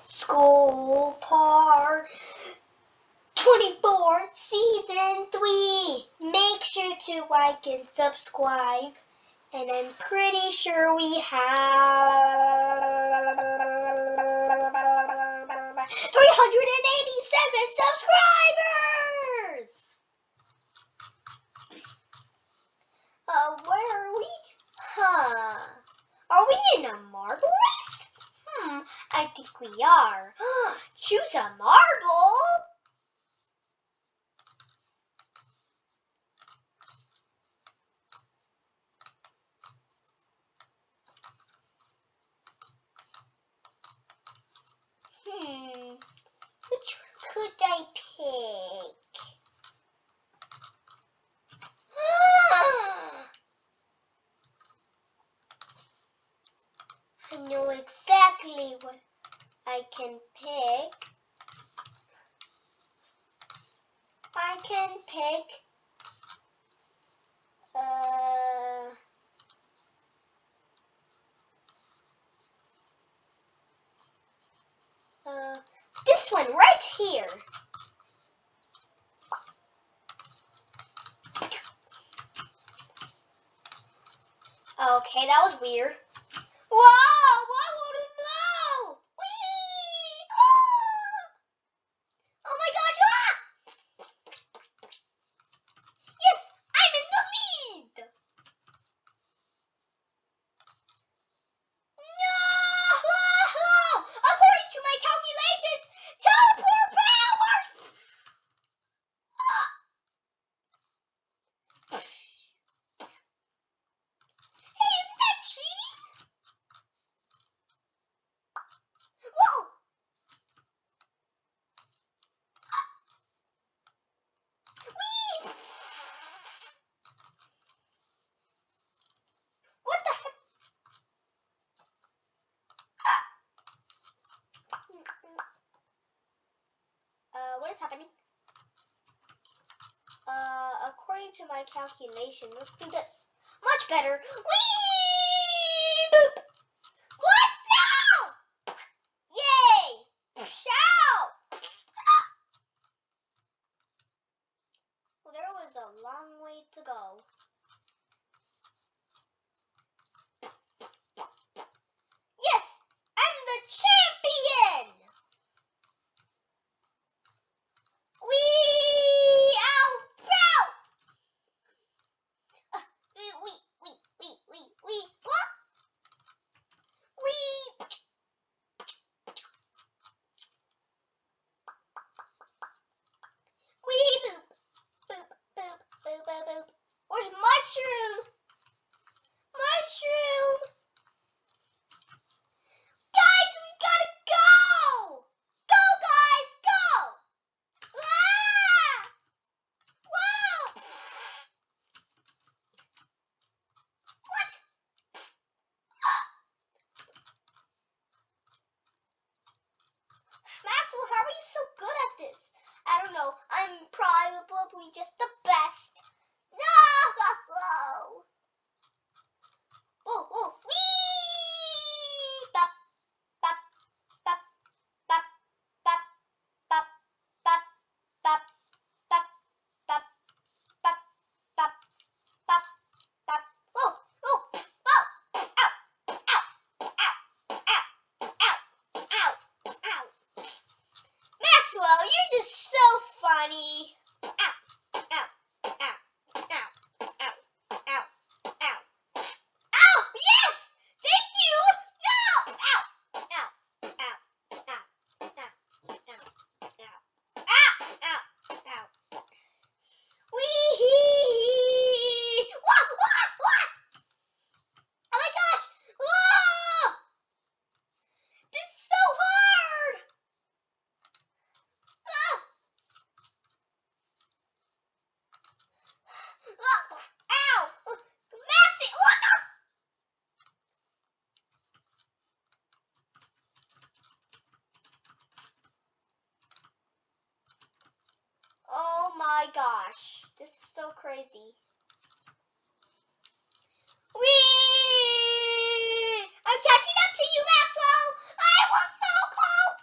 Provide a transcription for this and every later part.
School Part 24 Season 3. Make sure to like and subscribe. And I'm pretty sure we have 387 subscribers! Where are we? Are we in a marble race? I think we are. Choose a marble. Which one could I pick? I know exactly what I can pick. I can pick this one right here. Okay, that was weird. Whoa! What would it blow? Whee! Oh my gosh! Ah! Yes, I'm in the lead. No! According to my calculations, teleport powers. Hey, isn't that cheating? Whoa! Whee! What the heck? What is happening? According to my calculation, let's do this. Much better. Whee! Boop! What? No! Yay! Shout! Well, there was a long way to go. Yes! I'm the champion! Wee! Ow! Ow! Wee! What? Wee! Wee! Boop! Boop! Boop! Boop! Boop! Boop! Where's Mushroom? Mushroom! Guys, we gotta go! Go, guys, go! Ah! Whoa! What? Maxwell, how are you so good at this? I don't know. I'm probably just the best. No! Whoa! Whoa! Whee! Bop! Bop! Bop! Bop! Bop! Bop! Bop! Bop! Bop! Bop! Bop! Bop! Bop! Bop! Whoa! Whoa! Whoa! Ow! Ow! Ow! Ow! Ow! Ow! Ow! Maxwell, you're just so funny. Ow! Ow! Ow! Ow! Ow! Ow! Ow! Ow! Yes! Thank you! No! Ow! Ow! Ow! Ow! Ow! Ow! Ow! Ow! Ow! Ow! Wee! Whoa! Whoa! Whoa! Oh my gosh! Whoa! This is so hard! Ah! Ow! Maxie! What the? Oh my gosh. This is so crazy. Whee! I'm catching up to you, Maxwell! I was so close!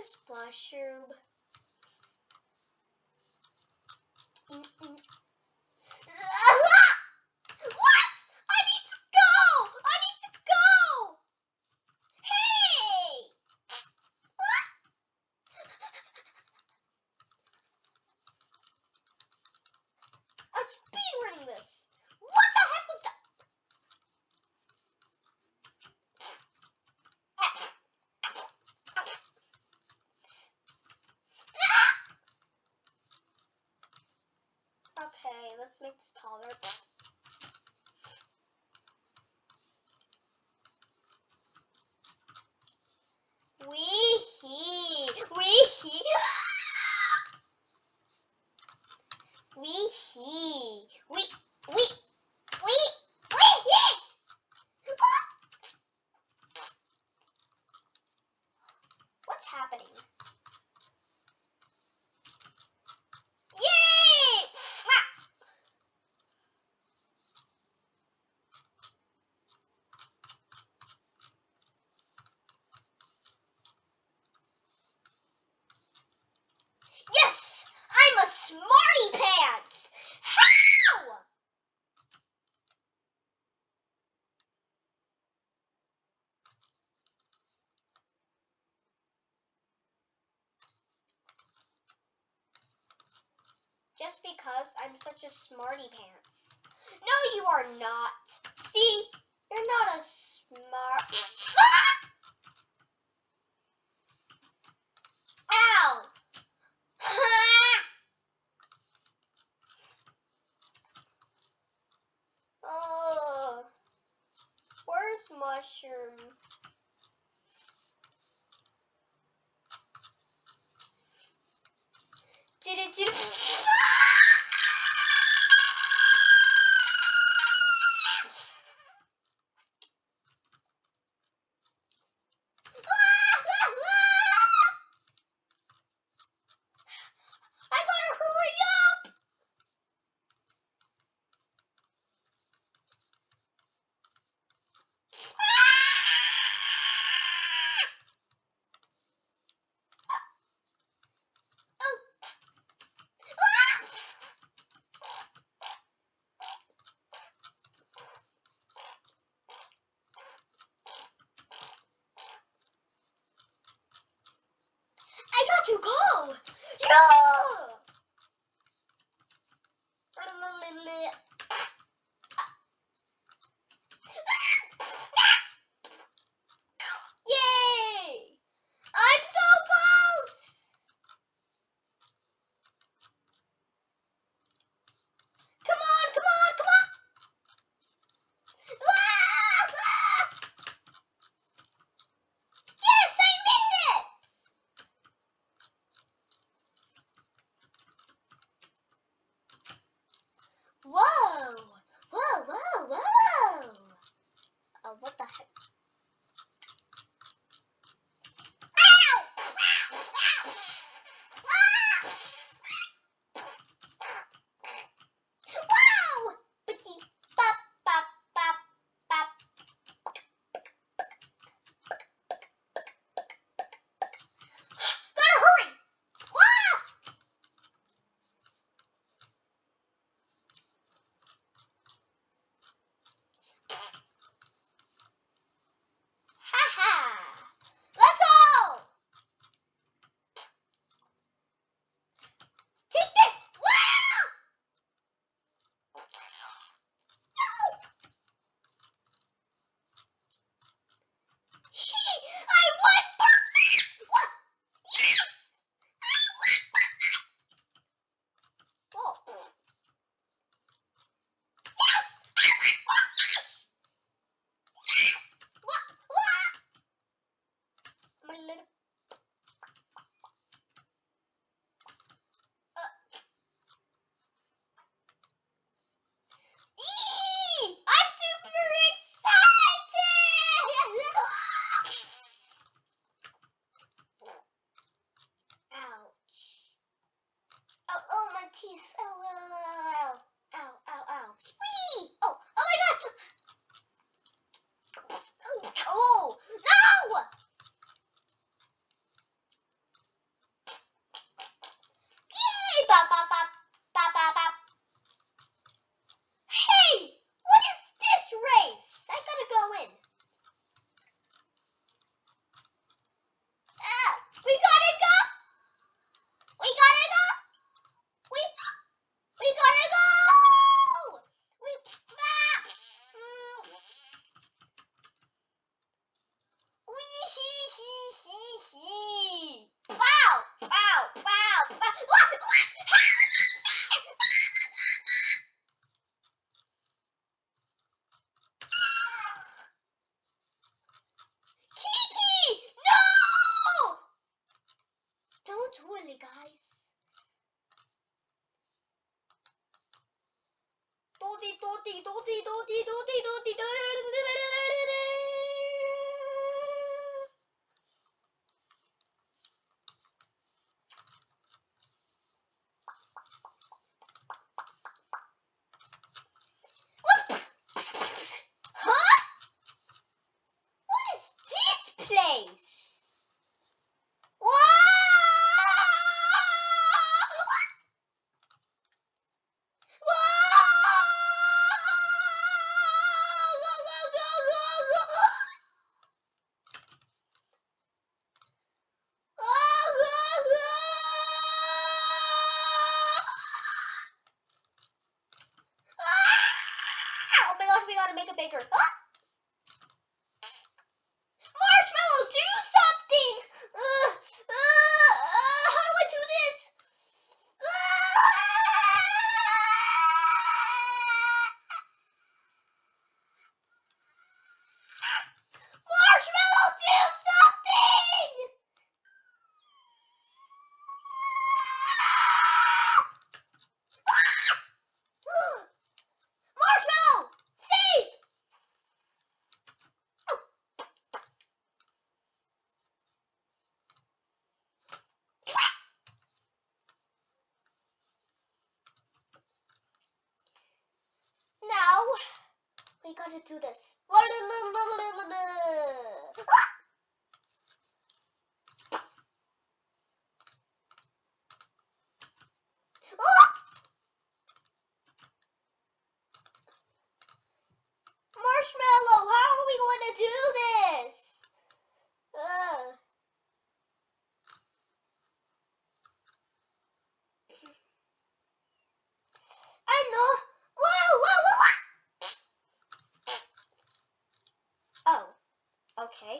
Where's mushroom? What? I need to go! I need to go! Hey! What? I'm speedrunning this. What the heck was that? Okay, let's make this taller. Wee-hee. Wee-hee. Wee-hee. Wee-hee. What's happening? Yay! Yes! I'm a smarty pants! How? Just because I'm such a smarty pants. No, you are not. See? You're not a smart... Ow! Oh, where's mushroom? Did it? I gotta hurry up! I got to go! Yeah! Yay! I'm so close! Come on, come on, come on! Yes, I made it! Whoa! Whoa, whoa, whoa! Oh, what the heck? Wow! Bitty, bop, bop, bop, bop. Gotta hurry! Wow! Huh? What is this place? Oh my gosh, we gotta make it bigger. Marshmallow, do something! How do I do this? Marshmallow, do something! Marshmallow, save! Now, we gotta do this. Marshmallow, how are we going to do this? I know. Whoa. Oh, okay.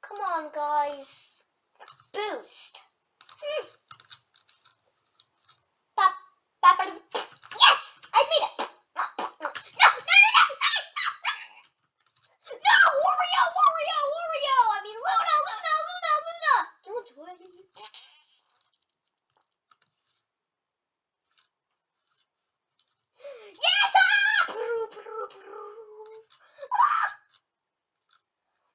Come on, guys. Boost. Yes! I made it! No! No! Wario! I mean, Luna! Don't worry. Yes!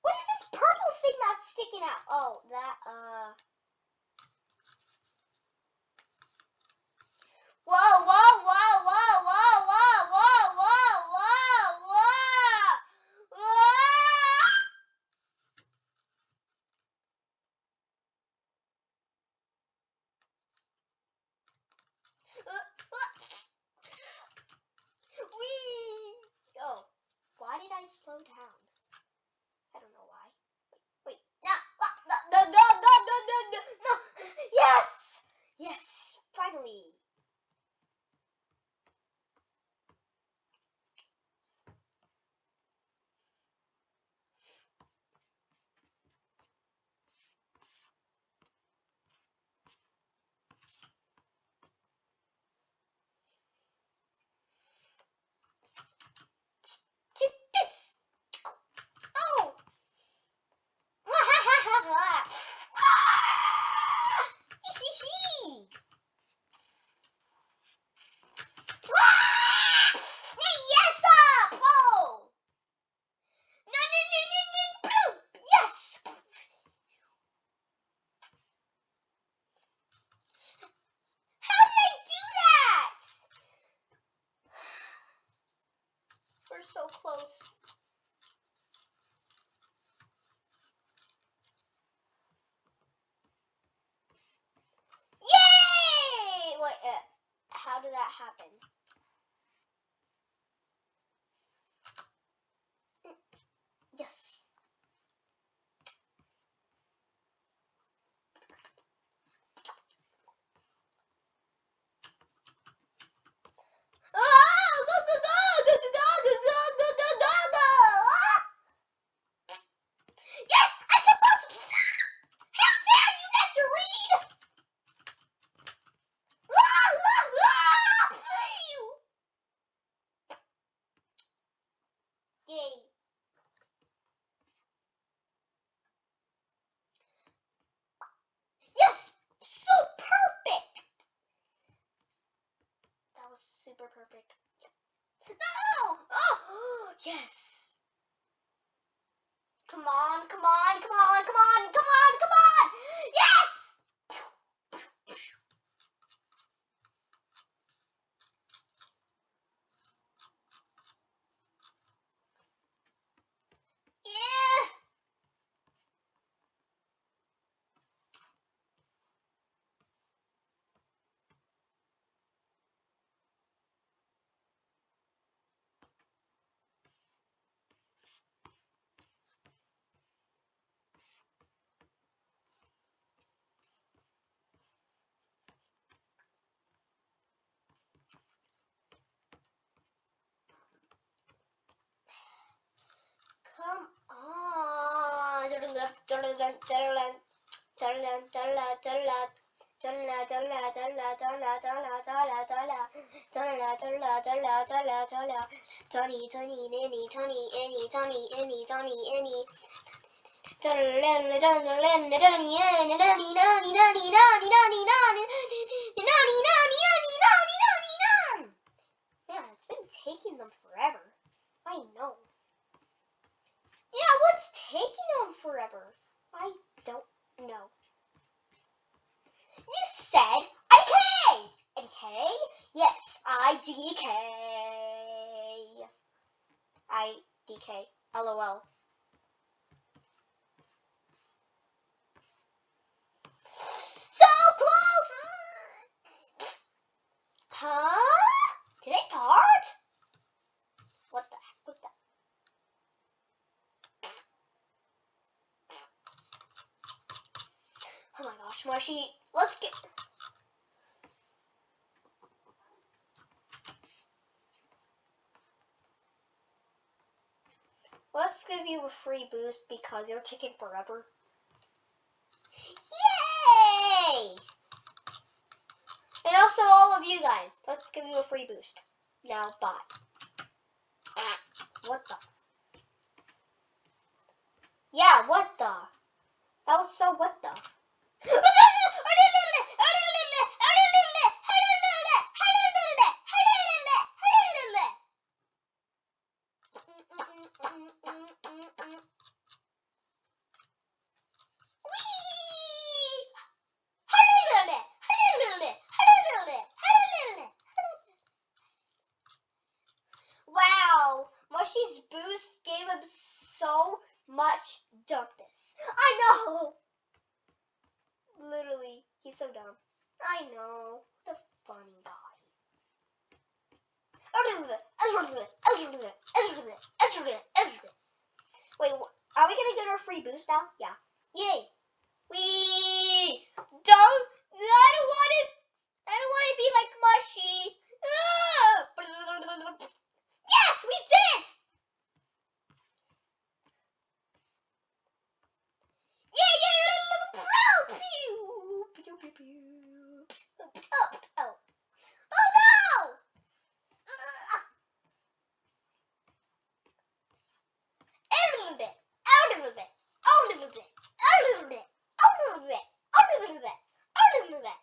What is this purple thing that's sticking out? Oh, that, Whoa! Whee! Oh, why did I slow down? I don't know why. Wait. No! Yes! Finally. This. Oh. Yes! Oh! No! Yes! How did I do that? We're so close. Yay! Wait, how did that happen? Yes. Yes! I can look! How dare you, Nectarine! super perfect. No! Oh! Yes! Come on, come on, come on, come on, come on, come on! Yes! Yeah! Come on. Yeah, it's been taking them forever. I know. Yeah, what's taking them forever? I don't know. You said IDK! IDK? Yes, IDK. IDK. LOL. So close! Huh? Did they part? What the heck was that? Oh my gosh, Marshy, let's get... Let's give you a free boost because you're taking forever. Yay! And also all of you guys, let's give you a free boost. Now, bye. What the? Yeah, what the? That was so what the? Wow, Mushy's boost gave him so much dumbness. I know. Literally, he's so dumb. I know. What a funny guy. Wait, are we gonna get our free boost now? Yeah. Yay. We don't. I don't want to be like Mushy. Yes, we did. Oh no! A little bit, a little bit, a little bit, a little bit, a little bit, a little bit, a little bit.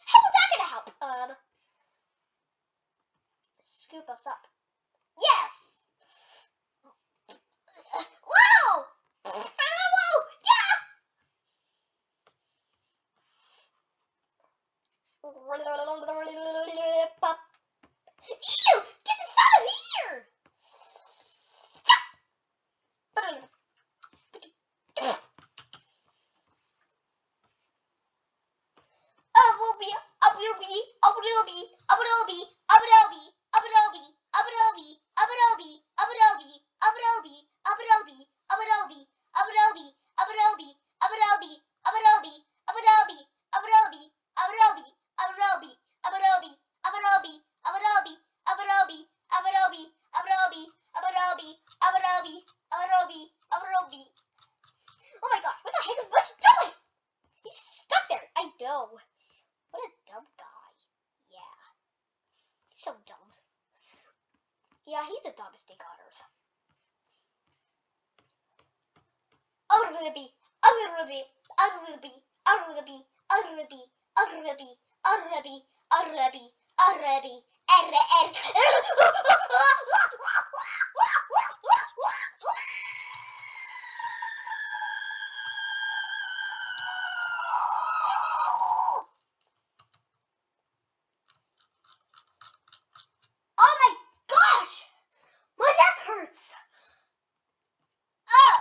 How is that gonna help? Scoop us up. Yes. Wow! Whoa! Yeah! Ew! Get this out of here! Oh my gosh, what the heck is Bush doing? He's stuck there. I know. What a dumb guy. Yeah. He's so dumb. Yeah, he's the dumbest thing on earth. Oh, we're gonna be Ruby, Ruby, Ruby, Ruby, Ruby, Ruby, Ruby, Ruby, Oh my gosh! My neck hurts! Oh!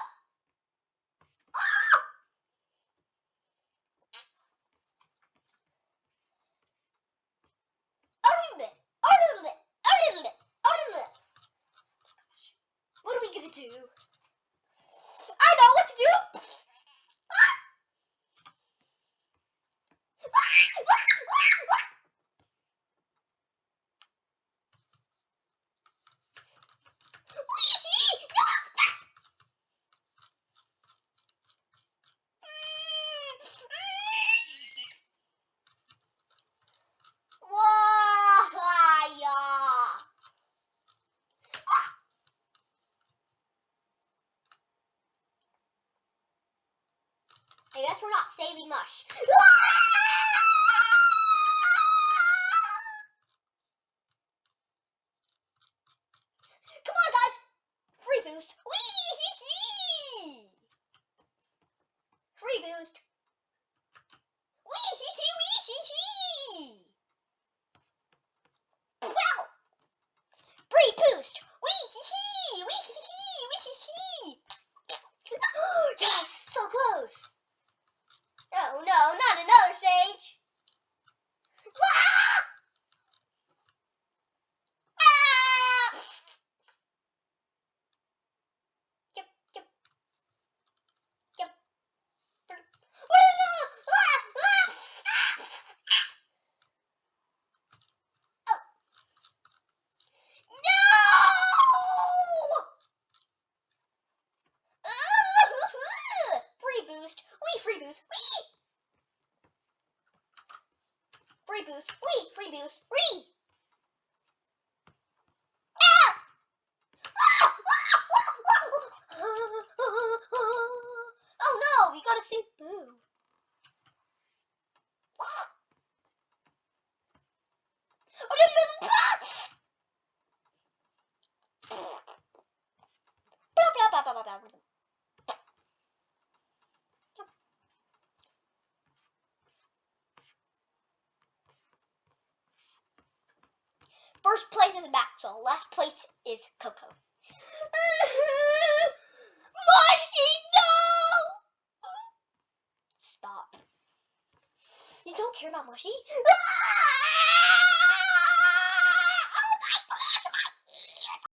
What are we gonna do? I know what to do! I guess we're not saving much. Come on, guys! Free boost! Wee! Free boost! Wee! Wow! Free boost! Wee! Yes! So close! Oh no, not another stage! Ah! Ah! Yep, yep, yep. Oh. No! Free boost! Free boost! Free boost! Free boost! Ah! Oh no, we gotta save Boo.